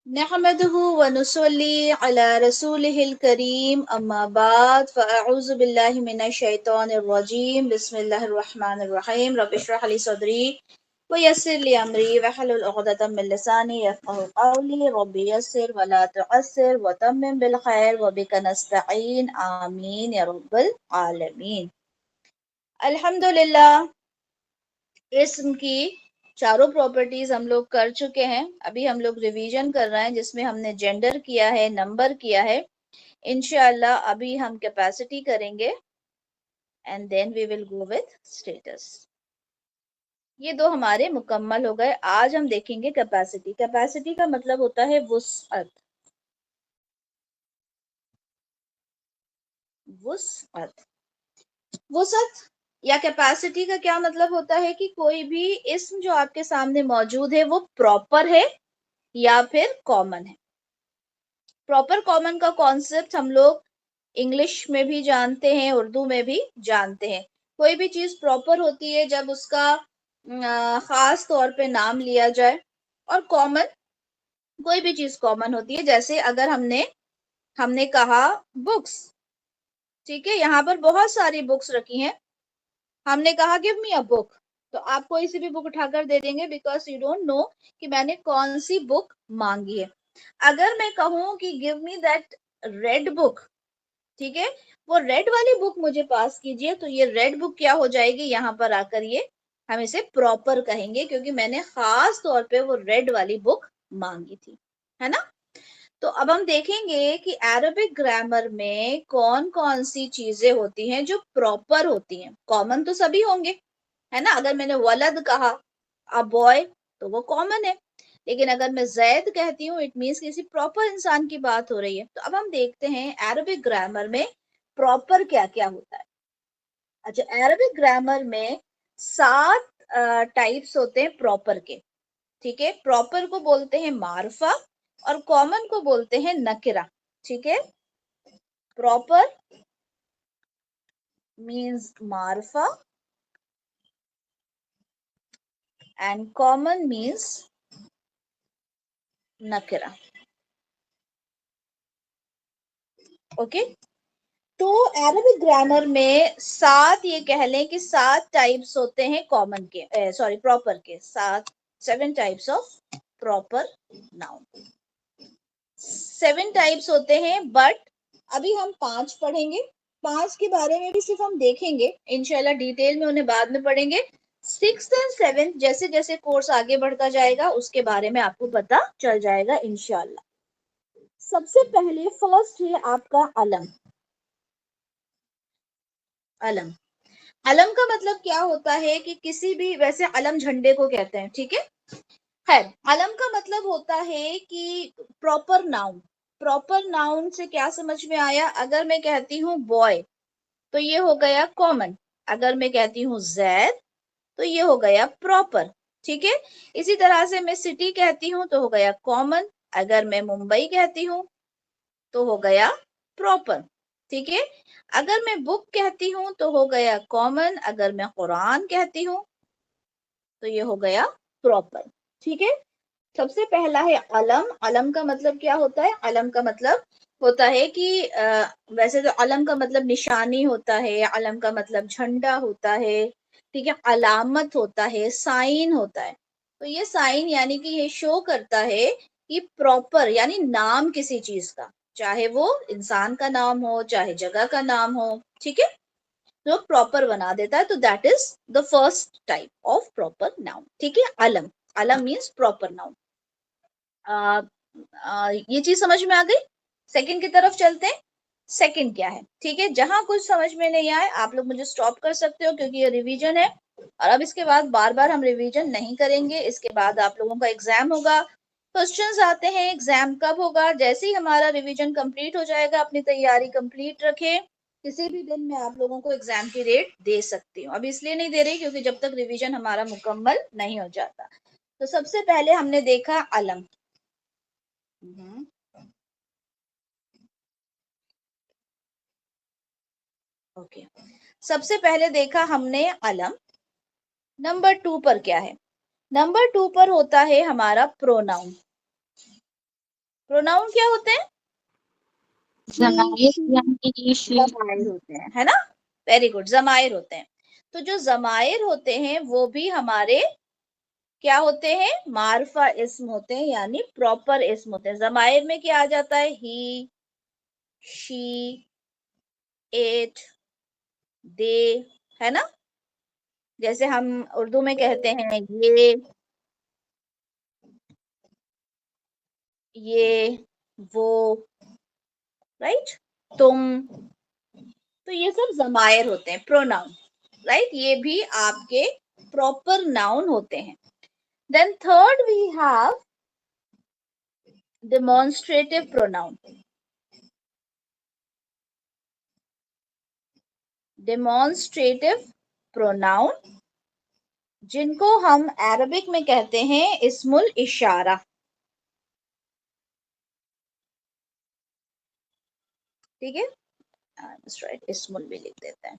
नहमदुहु व नुसल्ली अला रसूलिहिल करीम अम्मा बाद फ़अऊज़ु बिल्लाहि मिनश शैतानिर रजीम बिस्मिल्लाहिर रहमानिर रहीम रब्बि इश्रह ली सदरी व यस्सिर ली अमरी वहलुल उक़दतम मिन लिसानी यफ़क़हू क़ौली रब्बि यस्सिर व ला तुअस्सिर व तम्मिम बिल खैर व बिका नस्तईन आमीन या रब्बल आलमीन। अल्हम्दुलिल्लाह, इस्म की चारों प्रॉपर्टीज हम लोग कर चुके हैं। अभी हम लोग रिवीजन कर रहे हैं जिसमें हमने जेंडर किया है, नंबर किया है। इंशाअल्लाह अभी हम कैपेसिटी करेंगे and then we will go with status. ये दो हमारे मुकम्मल हो गए। आज हम देखेंगे कैपेसिटी। कैपेसिटी का मतलब होता है वुसअत। वुसअत वुसअत या कैपेसिटी का क्या मतलब होता है कि कोई भी इस्म जो आपके सामने मौजूद है वो प्रॉपर है या फिर कॉमन है। प्रॉपर कॉमन का कॉन्सेप्ट हम लोग इंग्लिश में भी जानते हैं, उर्दू में भी जानते हैं। कोई भी चीज प्रॉपर होती है जब उसका खास तौर पे नाम लिया जाए, और कॉमन कोई भी चीज कॉमन होती है। जैसे अगर हमने हमने कहा बुक्स, ठीक है, यहाँ पर बहुत सारी बुक्स रखी हैं, हमने कहा गिव मी अ बुक, तो आप कोई सी भी बुक उठाकर दे देंगे बिकॉज यू डोंट नो कि मैंने कौन सी बुक मांगी है। अगर मैं कहूं कि give me that red book, ठीक है, वो रेड वाली बुक मुझे पास कीजिए, तो ये रेड बुक क्या हो जाएगी, यहाँ पर आकर ये हम इसे प्रॉपर कहेंगे क्योंकि मैंने खास तौर पे वो रेड वाली बुक मांगी थी, है ना। तो अब हम देखेंगे कि अरबिक ग्रामर में कौन कौन सी चीजें होती हैं जो प्रॉपर होती हैं। कॉमन तो सभी होंगे, है ना। अगर मैंने वलद कहा, अ बॉय, तो वो कॉमन है। लेकिन अगर मैं जैद कहती हूँ, इट मीन्स किसी प्रॉपर इंसान की बात हो रही है। तो अब हम देखते हैं अरबिक ग्रामर में प्रॉपर क्या क्या होता है। अच्छा, अरबिक ग्रामर में 7 टाइप्स होते हैं प्रॉपर के, ठीक है। प्रॉपर को बोलते हैं मार्फा और कॉमन को बोलते हैं नकिरा, ठीक है। प्रॉपर मीन्स मार्फा एंड कॉमन मीन्स नकिरा, ओके। तो अरबिक ग्रामर में 7, ये कह लें कि 7 टाइप्स होते हैं कॉमन के, सॉरी प्रॉपर के। 7 types of proper noun, 7 types होते हैं। बट अभी हम 5 पढ़ेंगे। 5 के बारे में भी सिर्फ हम देखेंगे, इंशाल्लाह डिटेल में उन्हें बाद में पढ़ेंगे। 6th एंड 7th जैसे जैसे कोर्स आगे बढ़ता जाएगा उसके बारे में आपको पता चल जाएगा इंशाल्लाह। सबसे पहले फर्स्ट है आपका अलम। अलम अलम का मतलब क्या होता है कि किसी भी, वैसे अलम झंडे को कहते हैं, ठीक है। अलम का मतलब होता है कि प्रॉपर नाउन। प्रॉपर नाउन से क्या समझ में आया, अगर मैं कहती हूँ बॉय तो ये हो गया कॉमन, अगर मैं कहती हूँ जैद तो ये हो गया प्रॉपर, ठीक है। इसी तरह से मैं सिटी कहती हूँ तो हो गया कॉमन, अगर मैं मुंबई कहती हूँ तो हो गया प्रॉपर, ठीक है। अगर मैं बुक कहती हूँ तो हो गया कॉमन, अगर मैं कुरान कहती हूँ तो ये हो गया प्रॉपर, ठीक है। सबसे पहला है अलम। अलम का मतलब क्या होता है, अलम का मतलब होता है कि वैसे तो अलम का मतलब निशानी होता है, अलम का मतलब झंडा होता है, ठीक है, अलामत होता है, साइन होता है। तो ये साइन यानी कि ये शो करता है कि प्रॉपर यानी नाम किसी चीज का, चाहे वो इंसान का नाम हो चाहे जगह का नाम हो, ठीक है, तो प्रॉपर बना देता है। तो that is the first type of proper noun, ठीक है। अलम, अलम मीन्स प्रॉपर नाउन। ये चीज समझ में आ गई। सेकंड की तरफ चलते हैं। सेकंड क्या है, ठीक है। जहां कुछ समझ में नहीं आए आप लोग मुझे स्टॉप कर सकते हो क्योंकि ये रिवीजन है, और अब इसके बाद बार बार हम रिवीजन नहीं करेंगे। इसके बाद आप लोगों का एग्जाम होगा, क्वेश्चंस आते हैं। एग्जाम कब होगा, जैसे ही हमारा रिवीजन कंप्लीट हो जाएगा। अपनी तैयारी कंप्लीट रखें, किसी भी दिन मैं आप लोगों को एग्जाम की डेट दे सकती हूँ। अब इसलिए नहीं दे रही क्योंकि जब तक रिवीजन हमारा मुकम्मल नहीं हो जाता। तो सबसे पहले हमने देखा अलम। हम्म, ओके, सबसे पहले देखा हमने अलम। नंबर 2 पर क्या है, नंबर 2 पर होता है हमारा प्रोनाउन। प्रोनाउन क्या होते हैं? जमायर होते हैं, है ना? वेरी गुड, जमायर होते हैं। तो जो जमायर होते हैं वो भी हमारे क्या होते हैं? मार्फा इस्म होते हैं, यानी प्रॉपर इस्म होते हैं। जमायर में क्या आ जाता है? ही, शी, इट, दे, है ना? जैसे हम उर्दू में कहते हैं ये, वो, राइट, तुम। तो ये सब जमायर होते हैं, प्रोनाउन, राइट? ये भी आपके प्रॉपर नाउन होते हैं। Then third we have demonstrative pronoun. Demonstrative pronoun जिनको हम अरबिक में कहते हैं इस्मुल इशारा। ठीक है, राइट, इस्मुल भी लिख देते हैं।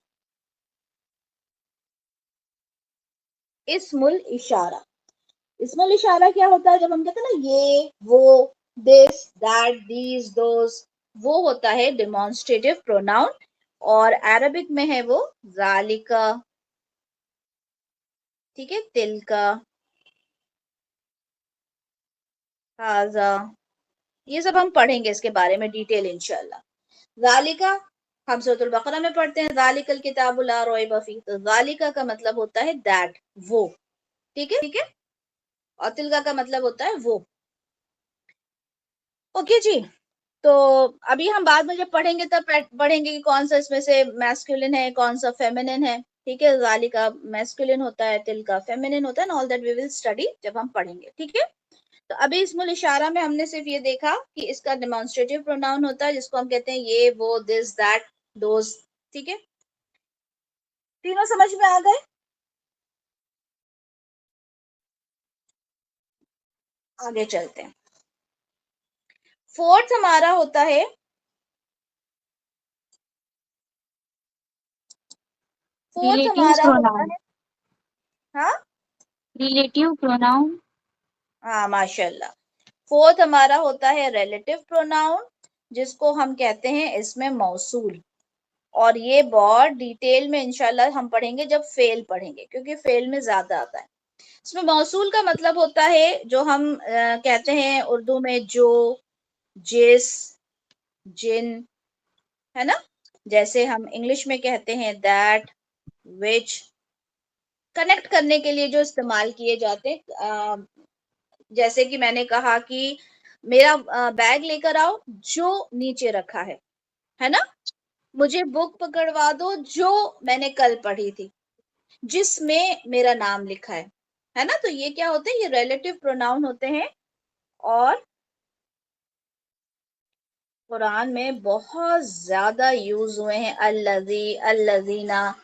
इस्मुल इशारा, इस्मुल इशारा क्या होता है? जब हम कहते हैं ना ये, वो, दिस, दैट, दीज, दोस, वो होता है डेमोन्स्ट्रेटिव प्रोनाउन। और अरबिक में है वो जालिका, ठीक है, तिलका, हाजा। ये सब हम पढ़ेंगे इसके बारे में डिटेल इंशाल्लाह। जालिका हम सूरह बकरा में पढ़ते हैं, जालिकल किताबु ला रैब फीह। तो जालिका का मतलब होता है दैट, वो, ठीक है, ठीक है। और तिलका का मतलब होता है वो। ओके जी। तो अभी हम बाद में जब पढ़ेंगे तब पढ़ेंगे कि कौन सा इसमें से मैस्कुलिन है, कौन सा फेमिनिन है। ठीक है, जालिका मैस्कुलिन होता है, तिल का फेमिनिन होता है, all that we will study जब हम पढ़ेंगे। ठीक है, तो अभी इस्मुल इशारा में हमने सिर्फ ये देखा कि इसका डेमोन्स्ट्रेटिव प्रोनाउन होता है जिसको हम कहते हैं ये, वो, दिस, दैट, दोज। ठीक है, तीनों समझ में आ गए? आगे चलते हैं। फोर्थ हमारा होता है रिलेटिव होता प्रोनाउन। है, हाँ रिलेटिव प्रोनाउन। हाँ, माशाल्लाह। फोर्थ हमारा होता है रिलेटिव प्रोनाउन जिसको हम कहते हैं इसमें मौसूल। और ये बहुत डिटेल में इंशाल्लाह हम पढ़ेंगे जब फेल पढ़ेंगे, क्योंकि फेल में ज्यादा आता है। इसमें मौसूल का मतलब होता है जो हम कहते हैं उर्दू में जो, जिस, जिन, है ना? जैसे हम इंग्लिश में कहते हैं दैट, विच, कनेक्ट करने के लिए जो इस्तेमाल किए जाते हैं। जैसे कि मैंने कहा कि मेरा बैग लेकर आओ जो नीचे रखा है ना? मुझे बुक पकड़वा दो जो मैंने कल पढ़ी थी, जिसमें मेरा नाम लिखा है ना? तो ये क्या होते हैं? ये रिलेटिव प्रोनाउन होते हैं। और कुरान में बहुत ज्यादा यूज हुए हैं, अल्लज़ी, अल्लज़ीना,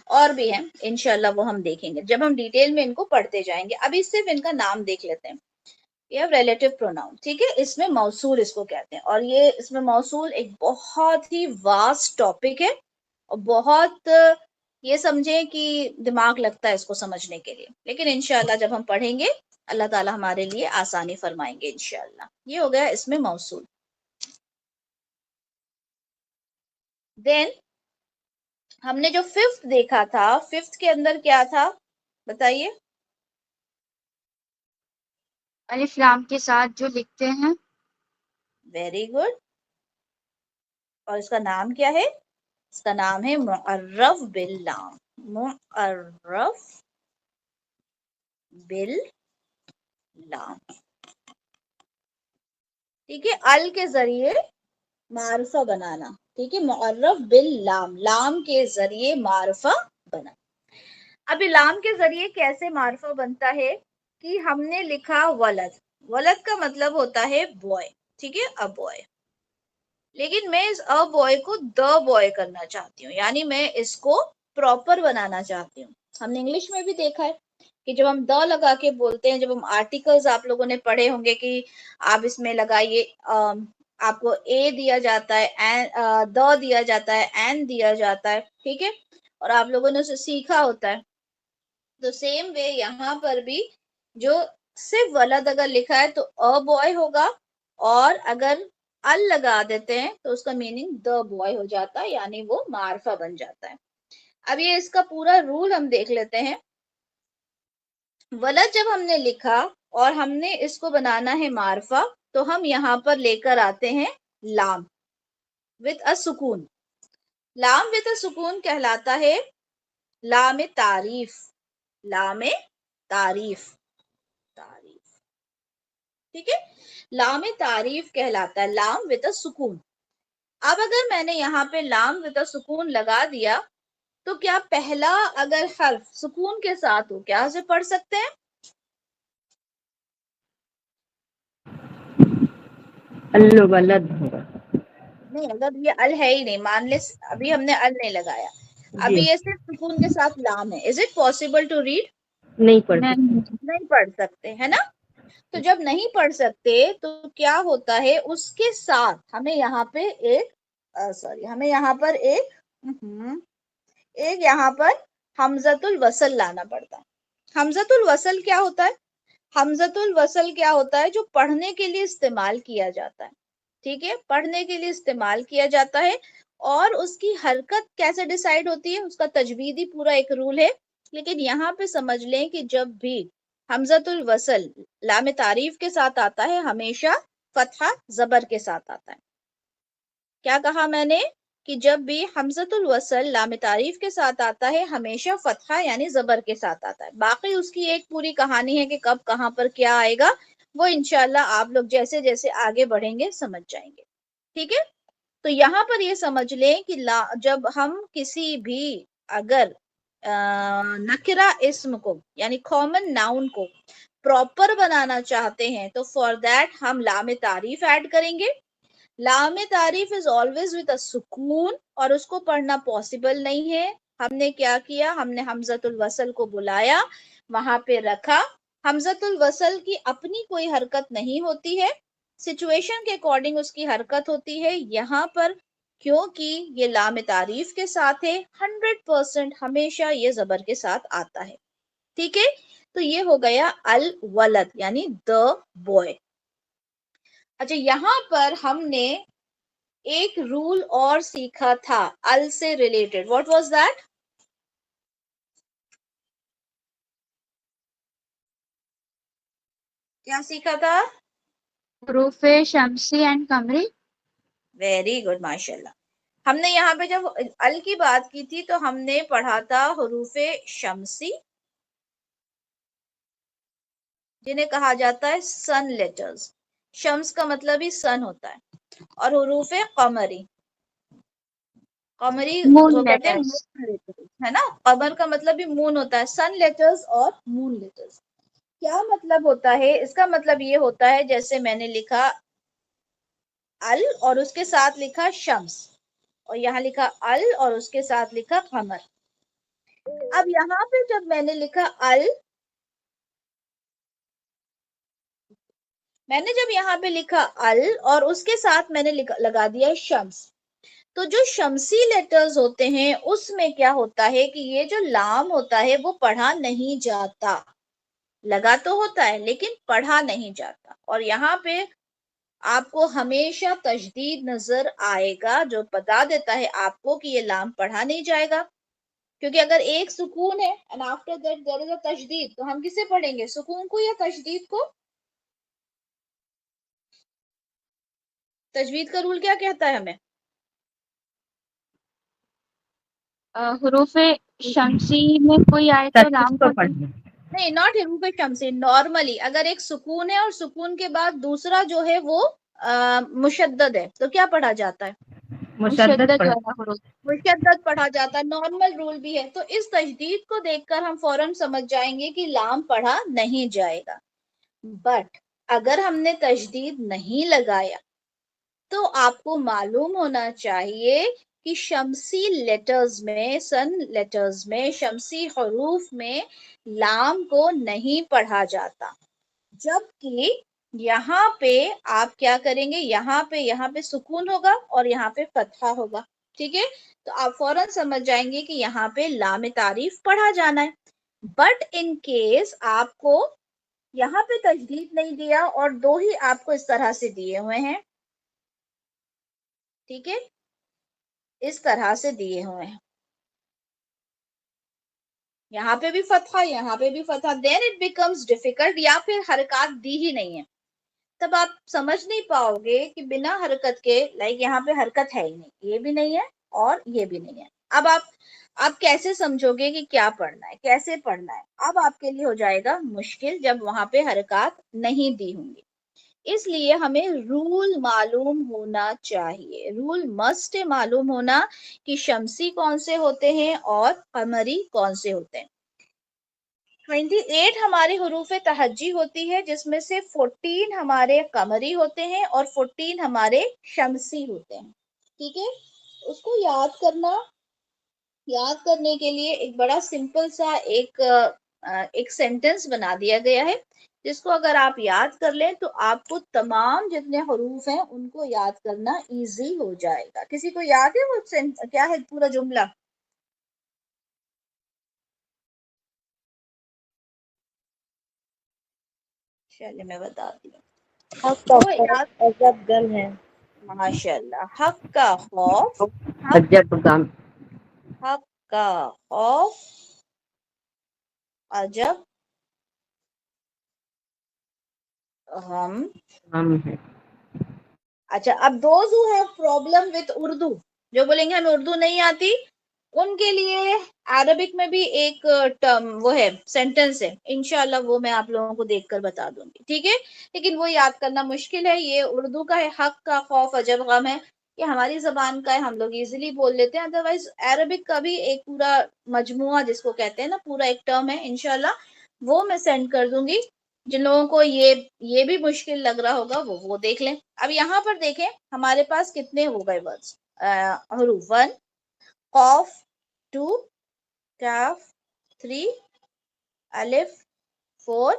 और भी हैं। इंशाल्लाह वो हम देखेंगे जब हम डिटेल में इनको पढ़ते जाएंगे। अभी सिर्फ इनका नाम देख लेते हैं। ये रिलेटिव प्रोनाउन, ठीक है, इसमें मौसूल इसको कहते हैं। और ये इसमें मौसूल एक बहुत ही वास्ट टॉपिक है और बहुत, ये समझे कि दिमाग लगता है इसको समझने के लिए, लेकिन इंशाल्लाह जब हम पढ़ेंगे अल्लाह ताला हमारे लिए आसानी फरमाएंगे इंशाल्लाह। ये हो गया इसमें मौसूल। देन हमने जो फिफ्थ देखा था, फिफ्थ के अंदर क्या था बताइए? अलिफ लाम के साथ जो लिखते हैं। Very good. और इसका नाम क्या है? इसका नाम है मुअर्रफ बिल लाम। मुअर्रफ बिल लाम, ठीक है, अल के जरिए मारुफा बनाना। ठीक है, मुअर्रफ बिल लाम, लाम के जरिए मारुफा बना। अभी लाम के जरिए कैसे मारुफा बनता है? कि हमने लिखा वलद, वलद का मतलब होता है बॉय, ठीक है, अ बॉय। लेकिन मैं इस अ बॉय को द बॉय करना चाहती हूँ, यानी मैं इसको प्रॉपर बनाना चाहती हूँ। हमने इंग्लिश में भी देखा है कि जब हम द लगा के बोलते हैं, जब हम आर्टिकल्स, आप लोगों ने पढ़े होंगे कि आप इसमें लगाइए, आपको ए दिया जाता है, एन, द दिया जाता है, एन दिया जाता है, ठीक है, और आप लोगों ने उसे सीखा होता है। तो सेम वे यहाँ पर भी जो सिर्फ वलद अगर लिखा है तो अ बॉय होगा, और अगर अल लगा देते हैं तो उसका मीनिंग द बॉय हो जाता है, यानी वो मार्फा बन जाता है। अब ये इसका पूरा रूल हम देख लेते हैं। वलद जब हमने लिखा और हमने इसको बनाना है मार्फा, तो हम यहाँ पर लेकर आते हैं लाम विद अ सुकून। लाम विद अ सुकून कहलाता है लाम तारीफ। लाम तारीफ, तारीफ, ठीक है, लाम तारीफ कहलाता है, लाम विद अ सुकून। अब अगर मैंने यहाँ पे लाम विद अ सुकून लगा दिया, तो क्या पहला अगर हर्फ सुकून के साथ हो, क्या उसे पढ़ सकते हैं? अल वलद होगा। नहीं, अगर ये अल है ही नहीं, मान ले अभी हमने अल नहीं लगाया, जी अभी ये सिर्फ सुकून के साथ लाम है, is it possible to read? नहीं पढ़ सकते। नहीं। नहीं पढ़ सकते, है ना। तो जब नहीं पढ़ सकते तो क्या होता है, उसके साथ हमें यहाँ पे एक सॉरी हमें यहाँ पर एक यहाँ पर हमजतुल वसल लाना पड़ता है। हमजतुल वसल क्या होता है? हमजतुल वसल क्या होता है? जो पढ़ने के लिए इस्तेमाल किया जाता है, ठीक है, पढ़ने के लिए इस्तेमाल किया जाता है। और उसकी हरकत कैसे डिसाइड होती है, उसका तजवीदी पूरा एक रूल है। लेकिन यहाँ पे समझ लें कि जब भी हमजतुल वसल लाम तारीफ के साथ आता है, हमेशा फतहा जबर के साथ आता है। क्या कहा मैंने कि जब भी हमजतुल वसल लाम तारीफ के साथ आता है, हमेशा फतहा यानी जबर के साथ आता है। बाकी उसकी एक पूरी कहानी है कि कब कहां पर क्या आएगा, वो इंशाल्लाह आप लोग जैसे जैसे आगे बढ़ेंगे समझ जाएंगे, ठीक है। तो यहाँ पर ये समझ लें कि जब हम किसी भी अगर नकिरा इस्म को यानी कॉमन नाउन को प्रॉपर बनाना चाहते हैं, तो फॉर दैट हम लाम तारीफ ऐड करेंगे। लाम तारीफ इज ऑलवेज विद अ सुकून, और उसको पढ़ना पॉसिबल नहीं है। हमने क्या किया, हमने हमजतुल वसल को बुलाया, वहां पे रखा। हमजतुल वसल की अपनी कोई हरकत नहीं होती है, सिचुएशन के अकॉर्डिंग उसकी हरकत होती है। यहाँ पर क्योंकि ये लाम तारीफ के साथ है, 100% हमेशा ये जबर के साथ आता है, ठीक है। तो ये हो गया अल वलद यानी द बॉय। अच्छा, यहां पर हमने एक रूल और सीखा था अल से रिलेटेड। What was that? क्या सीखा था? हुरूफे शम्सी एंड कमरी। वेरी गुड, माशाल्लाह। हमने यहाँ पे जब अल की बात की थी तो हमने पढ़ा था हुरूफे शम्सी, जिन्हें कहा जाता है सन लेटर्स। शम्स का मतलब ही सन होता है। और हुरूफे कमरी, कमरी मून वो कहते हैं लेटर्स। मून लेटर्स, है ना। कमर का मतलब भी मून होता है। सन लेटर्स और मून लेटर्स क्या मतलब होता है? इसका मतलब ये होता है, जैसे मैंने लिखा अल और उसके साथ लिखा शम्स, और यहाँ लिखा अल और उसके साथ लिखा कमर। अब यहाँ पे जब मैंने लिखा अल, मैंने जब यहाँ पे लिखा अल और उसके साथ मैंने लगा दिया शम्स, तो जो शम्सी लेटर्स होते हैं उसमें क्या होता है कि ये जो लाम होता है वो पढ़ा नहीं जाता। लगा तो होता है लेकिन पढ़ा नहीं जाता। और यहाँ पे आपको हमेशा तशदीद नजर आएगा, जो बता देता है आपको कि ये लाम पढ़ा नहीं जाएगा। क्योंकि अगर एक सुकून है and after that there is a तशदीद, तो हम किसे पढ़ेंगे, सुकून को या तशदीद को? तजवीद का रूल क्या कहता है हमें? हुरूफे शम्सी में कोई आए तो तशदीद लाम को पढ़ो। पढ़ना। नहीं, नॉट हरूफ शम्सी। नॉर्मली अगर एक सुकून है और सुकून के बाद दूसरा जो है वो मुशद्दद है, तो क्या पढ़ा जाता है? मुशद्दद मुशद्दद पढ़। वाला हुरूफ। मुशद्दद पढ़ा जाता है। नॉर्मल रूल भी है। तो इस तजदीद को देखकर हम फौरन समझ जाएंगे कि लाम पढ़ा नहीं जाएगा। बट अगर हमने तजदीद नहीं लगाया, तो आपको मालूम होना चाहिए कि शम्सी लेटर्स में, सन लेटर्स में, शम्सी हरूफ में लाम को नहीं पढ़ा जाता। जबकि यहाँ पे आप क्या करेंगे, यहाँ पे सुकून होगा और यहाँ पे फतहा होगा, ठीक है। तो आप फौरन समझ जाएंगे कि यहाँ पे लाम तारीफ पढ़ा जाना है। बट इन केस आपको यहाँ पे तजदीद नहीं दिया और दो ही आपको इस तरह से दिए हुए हैं, ठीक है, इस तरह से दिए हुए हैं, यहाँ पे भी फतहा, यहाँ पे भी फतहा, देन इट बिकम्स डिफिकल्ट, या फिर हरकत दी ही नहीं है, तब आप समझ नहीं पाओगे कि बिना हरकत के, लाइक यहाँ पे हरकत है ही नहीं, ये भी नहीं है और ये भी नहीं है। अब आप कैसे समझोगे कि क्या पढ़ना है, कैसे पढ़ना है? अब आपके लिए हो जाएगा मुश्किल जब वहां पे हरकत नहीं दी होंगी। इसलिए हमें रूल मालूम होना चाहिए, रूल मस्ट मालूम होना कि शमसी कौन से होते हैं और कमरी कौन से होते हैं। 28 हमारे हुरूफ तहज्जी होती है, जिसमें से 14 हमारे कमरी होते हैं और 14 हमारे शमसी होते हैं, ठीक है। उसको याद करने के लिए एक बड़ा सिंपल सा एक सेंटेंस बना दिया गया है, जिसको अगर आप याद कर लें तो आपको तमाम जितने हरूफ हैं उनको याद करना इजी हो जाएगा। किसी को याद है वो क्या है पूरा जुमला? चलिए मैं बताती हूँ। हक का वो खौफ याद, अजब गम है। माशाल्लाह, हक का खौफ, अजब गम। हक का खौफ अजब गम। गम है। अच्छा, अब those who have problem with Urdu, जो बोलेंगे हमें उर्दू नहीं आती, उनके लिए अरबिक में भी एक टर्म वो है, सेंटेंस है, इंशाल्लाह वो मैं आप लोगों को देखकर बता दूंगी, ठीक है। लेकिन वो याद करना मुश्किल है, ये उर्दू का है, हक का खौफ अजब गम है, ये हमारी जबान का है, हम लोग इजीली बोल लेते हैं। अदरवाइज अरबिक का भी एक पूरा मजमुआ जिसको कहते हैं ना, पूरा एक टर्म है, इंशाल्लाह वो मैं सेंड कर दूंगी। जिन लोगों को ये भी मुश्किल लग रहा होगा वो देख लें। अब यहाँ पर देखें हमारे पास कितने हो गए वर्ड्स, हरूफ, 1 कॉफ, 2 काफ, 3 अलिफ, 4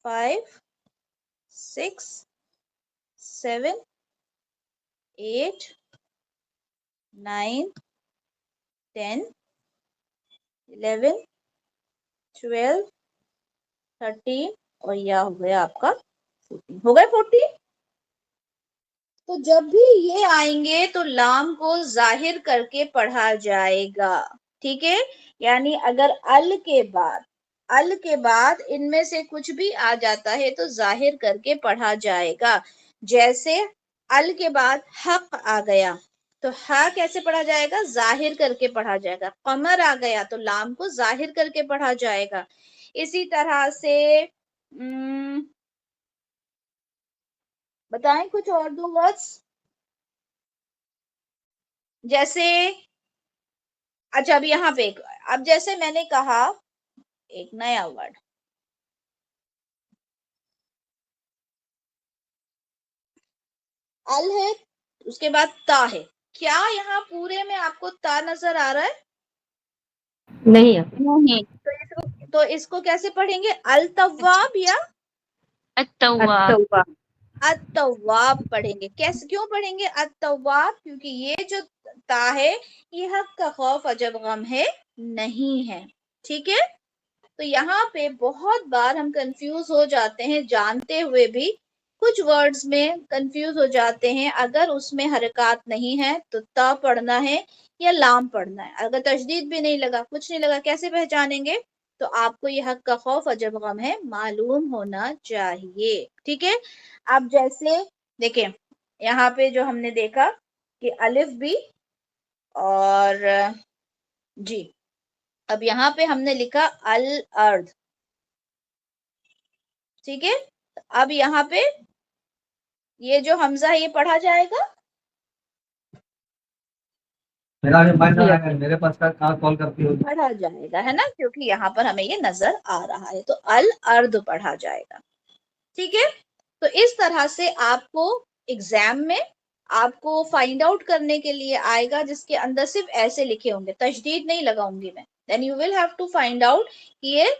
5 6 7 8 9 10 11 12 13 और यह हो गया आपका 14, हो गए 14। तो जब भी ये आएंगे तो लाम को जाहिर करके पढ़ा जाएगा, ठीक है। यानी अगर अल के बाद इनमें से कुछ भी आ जाता है तो जाहिर करके पढ़ा जाएगा। जैसे अल के बाद हक आ गया तो हा कैसे पढ़ा जाएगा? जाहिर करके पढ़ा जाएगा। कमर आ गया तो लाम को जाहिर करके पढ़ा जाएगा। इसी तरह से बताएं कुछ और दो वर्ड्स, जैसे, अच्छा अब यहाँ पे अब जैसे मैंने कहा एक नया वर्ड, अल है, उसके बाद ता है, क्या यहाँ पूरे में आपको ता नजर आ रहा है? नहीं है। नहीं, तो इसको कैसे पढ़ेंगे? अल तवाब या अत्तवाब। अत्तौबा। अत्तवाब पढ़ेंगे। कैसे, क्यों पढ़ेंगे अत्तवाब? क्योंकि ये जो ता है ये हक का खौफ अजब गम है नहीं है, ठीक है। तो यहाँ पे बहुत बार हम कंफ्यूज हो जाते हैं, जानते हुए भी कुछ वर्ड्स में कंफ्यूज हो जाते हैं। अगर उसमें हरकत नहीं है तो ता पढ़ना है या लाम पढ़ना है। अगर तशदीद भी नहीं लगा, कुछ नहीं लगा, कैसे पहचानेंगे? तो आपको ये हक का खौफ अजब गम है मालूम होना चाहिए, ठीक है। अब जैसे देखें यहाँ पे जो हमने देखा कि अलिफ भी और जी, अब यहाँ पे हमने लिखा अल अर्द, ठीक है। अब यहाँ पे ये जो हमजा है ये पढ़ा जाएगा, मेरे पास कहाँ कॉल करती हो? पढ़ा जाएगा, है ना, क्योंकि यहाँ पर हमें ये नजर आ रहा है, तो अल अर्द पढ़ा जाएगा, ठीक है। तो इस तरह से आपको एग्जाम में आपको फाइंड आउट करने के लिए आएगा, जिसके अंदर सिर्फ ऐसे लिखे होंगे, तशदीद नहीं लगाऊंगी मैं, then you will have to find out कि ये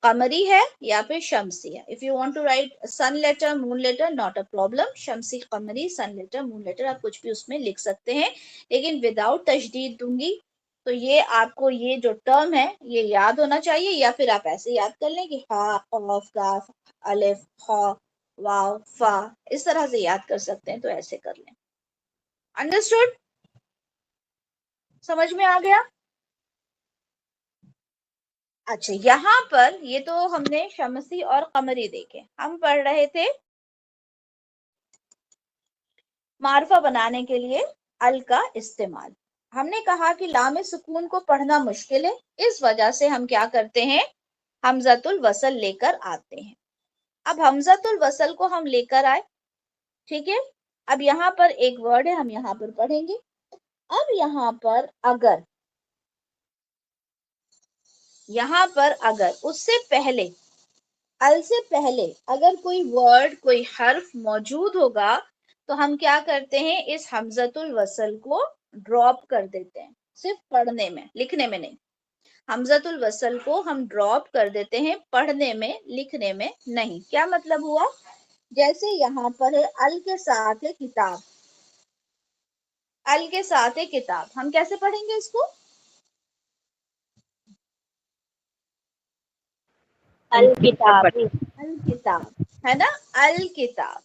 कमरी है या फिर शमसी है। If you want to write sun letter, moon letter, not a problem, शमसी, कमरी, सन लेटर, मून लेटर, आप कुछ भी उसमें लिख सकते हैं, लेकिन विदाउट तशदीद दूंगी तो ये आपको ये जो टर्म है ये याद होना चाहिए, या फिर आप ऐसे याद कर लें कि हा, कॉफ, काफ, अलिफ, हा, वाव, फा, इस तरह से याद कर सकते हैं, तो ऐसे कर लें। अंडरस्टूड? समझ में आ गया? अच्छा, यहाँ पर ये तो हमने शमसी और कमरी देखे। हम पढ़ रहे थे मार्फा बनाने के लिए अल का इस्तेमाल। हमने कहा कि लाम सुकून को पढ़ना मुश्किल है, इस वजह से हम क्या करते हैं, हमजतुल वसल लेकर आते हैं। अब हमजतुल वसल को हम लेकर आए, ठीक है। अब यहाँ पर एक वर्ड है, हम यहाँ पर पढ़ेंगे। अब यहाँ पर अगर उससे पहले, अल से पहले अगर कोई वर्ड, कोई हर्फ मौजूद होगा, तो हम क्या करते हैं, इस हमजतुल वसल को ड्रॉप कर देते हैं, सिर्फ पढ़ने में, लिखने में नहीं। हमजतुल वसल को हम ड्रॉप कर देते हैं, पढ़ने में, लिखने में नहीं। क्या मतलब हुआ? जैसे यहाँ पर है अल के साथ है किताब, अल के साथ है किताब, हम कैसे पढ़ेंगे इसको? अल किताब। अल किताब, है ना, अल किताब।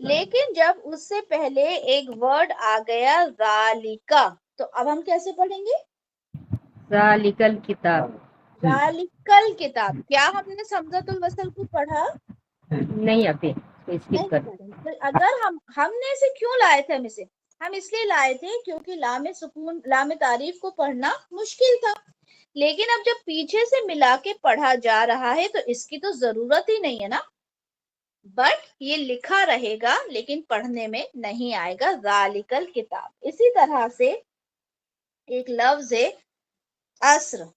लेकिन जब उससे पहले एक वर्ड आ गया जालिका, तो अब हम कैसे पढ़ेंगे? जालिकल किताब। जालिकल किताब। क्या हमने समझतुल वसल को पढ़ा? नहीं अभी तो स्किप नहीं कर। पढ़ा। तो अगर हमने इसे क्यों लाए थे, हम इसलिए लाए थे क्योंकि लामे सुकून, लामे तारीफ को पढ़ना मुश्किल था। लेकिन अब जब पीछे से मिला के पढ़ा जा रहा है तो इसकी तो जरूरत ही नहीं है ना, बट ये लिखा रहेगा लेकिन पढ़ने में नहीं आएगा, जालिकल किताब। इसी तरह से एक लफ्ज है अस्र,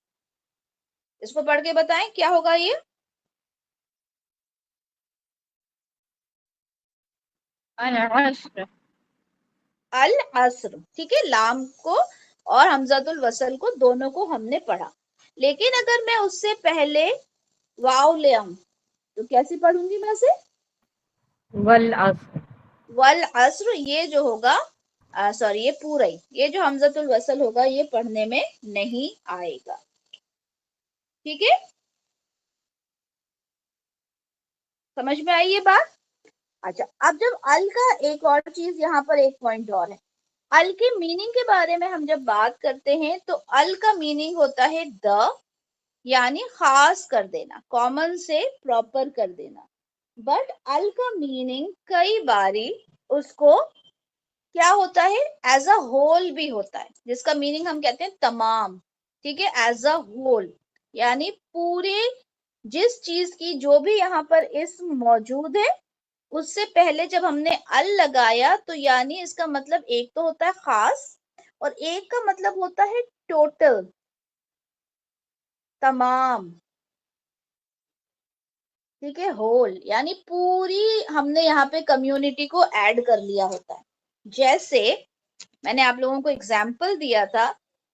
इसको पढ़ के बताएं क्या होगा ये? अल अस्र। अल अस्र, ठीक है। लाम को और हमजतुल वसल को दोनों को हमने पढ़ा, लेकिन अगर मैं उससे पहले वाव ले आऊं तो कैसे पढ़ूंगी मैं उसे? वल अस्र। वल अस्र, ये जो होगा, सॉरी, ये पूरा ही, ये जो हमजतुल वसल होगा ये पढ़ने में नहीं आएगा, ठीक है। समझ में आई ये बात? अच्छा, अब जब अल का एक और चीज, यहाँ पर एक पॉइंट और है। अल के मीनिंग के बारे में हम जब बात करते हैं तो अल का मीनिंग होता है द, यानी खास कर देना, कॉमन से प्रॉपर कर देना। बट अल का मीनिंग कई बारी उसको क्या होता है, एज अ होल भी होता है, जिसका मीनिंग हम कहते हैं तमाम, ठीक है, एज अ होल, यानी पूरे, जिस चीज की जो भी यहाँ पर इसम मौजूद है, उससे पहले जब हमने अल लगाया तो यानी इसका मतलब एक तो होता है खास, और एक का मतलब होता है टोटल, तमाम, ठीक है, होल, यानी पूरी, हमने यहाँ पे कम्युनिटी को ऐड कर लिया होता है। जैसे मैंने आप लोगों को एग्जाम्पल दिया था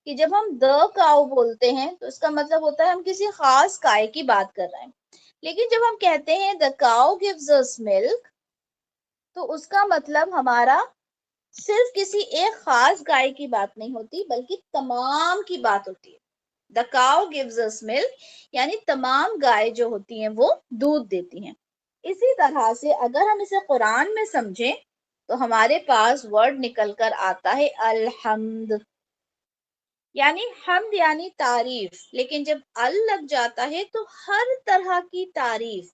कि जब हम द काउ बोलते हैं तो इसका मतलब होता है हम किसी खास गाय की बात कर रहे हैं। लेकिन जब हम कहते हैं the cow gives us milk, तो उसका मतलब हमारा सिर्फ किसी एक खास गाय की बात नहीं होती, बल्कि तमाम की बात होती है। The cow gives us milk, यानी तमाम गाय जो होती हैं वो दूध देती हैं। इसी तरह से अगर हम इसे कुरान में समझें तो हमारे पास वर्ड निकल कर आता है अलहम्द, यानी हमद यानी तारीफ। लेकिन जब अल लग जाता है तो हर तरह की तारीफ,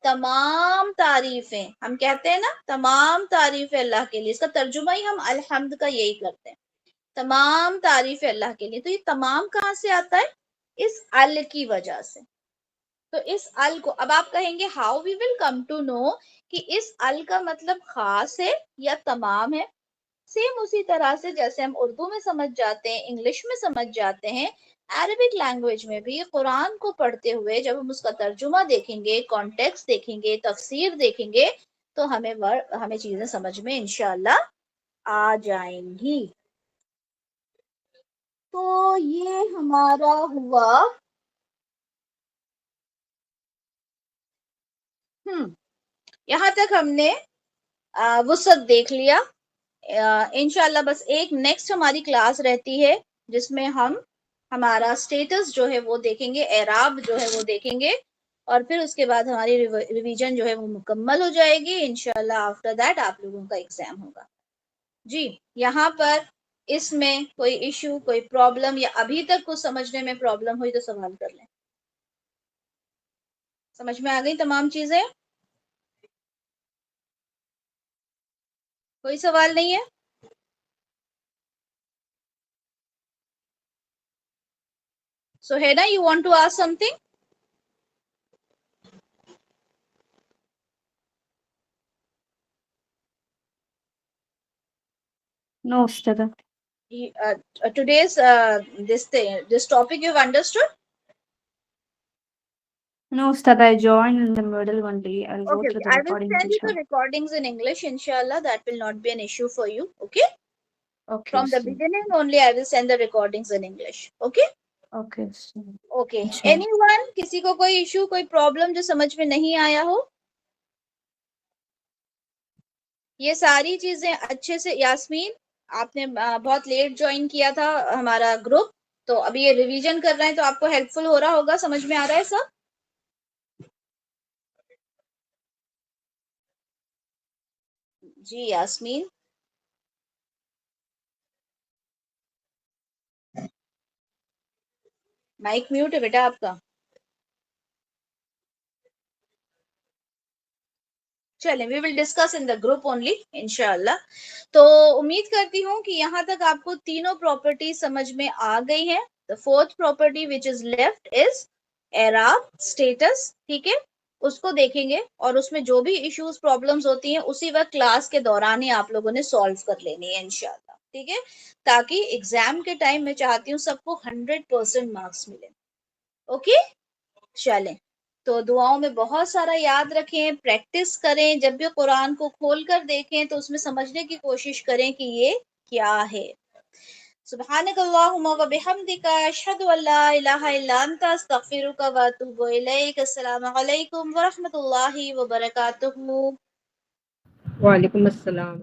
तमाम तारीफें, हम कहते हैं ना तमाम तारीफें अल्लाह के लिए, इसका तर्जुमा ही हम अलहम्द का यही करते हैं, तमाम तारीफें अल्लाह के लिए। तो ये तमाम कहाँ से आता है? इस अल की वजह से। तो इस अल को अब आप कहेंगे how we will come to know कि इस अल का मतलब खास है या तमाम है। सेम उसी तरह से जैसे हम उर्दू में समझ जाते हैं, इंग्लिश में समझ जाते हैं, अरबिक लैंग्वेज में भी कुरान को पढ़ते हुए जब हम उसका तर्जुमा देखेंगे, कॉन्टेक्स्ट देखेंगे, तफसीर देखेंगे, तो हमें चीजें समझ में इंशाल्लाह आ जाएंगी। तो ये हमारा हुआ यहाँ तक हमने वुसअत देख लिया। इंशाल्लाह बस एक नेक्स्ट हमारी क्लास रहती है जिसमें हम हमारा स्टेटस जो है वो देखेंगे, एराब जो है वो देखेंगे, और फिर उसके बाद हमारी रिवीजन जो है वो मुकम्मल हो जाएगी। इंशाल्लाह आफ्टर दैट आप लोगों का एग्जाम होगा जी। यहाँ पर इसमें कोई इश्यू, कोई प्रॉब्लम, या अभी तक कुछ समझने में प्रॉब्लम हुई तो सवाल कर लें। समझ में आ गई तमाम चीजें? कोई सवाल नहीं है? So Heda, you want to ask something? No, Ustada. Today's this topic you've understood? No, Ustada, I joined in the middle only. I'll go Okay, through okay. the I will recording. send you the recordings in English, inshallah. That will not be an issue for you. Okay. Okay. From the Ustada. beginning only, I will send the recordings in English. Okay. Okay. Ustada. Okay. Inshallah. Anyone? किसी को कोई issue, कोई problem जो समझ में नहीं आया हो? ये सारी चीजें अच्छे से, यास्मीन आपने बहुत लेट ज्वाइन किया था हमारा ग्रुप, तो अभी ये रिवीजन कर रहे हैं, तो आपको हेल्पफुल हो रहा होगा, समझ में आ रहा है सब? जी यास्मीन, माइक म्यूट है बेटा आपका। चलें, we will discuss in the group only इंशाल्लाह। तो उम्मीद करती हूँ कि यहाँ तक आपको तीनों प्रॉपर्टी समझ में आ गई है। The fourth property which is left is एराब स्टेटस, ठीक है, उसको देखेंगे, और उसमें जो भी इश्यूज प्रॉब्लम्स होती हैं उसी वक्त क्लास के दौरान ही आप लोगों ने सॉल्व कर लेनी है इंशाल्लाह, ठीक है, ताकि एग्जाम के टाइम मैं चाहती हूँ सबको 100% मार्क्स मिले। ओके, चलें, तो दुआओं में बहुत सारा याद रखें, प्रैक्टिस करें, जब भी कुरान को खोल कर देखें तो उसमें समझने की कोशिश करें कि ये क्या है। सुब्हानकल्लाहुम्मा व बिहम्दिका अशहदु अल्ला इलाहा इल्ला अंता अस्तगफिरुका व अतूबु इलैक। अस्सलामु अलैकुम व रहमतुल्लाहि व बरकातुहू। वालेकुम अस्सलाम।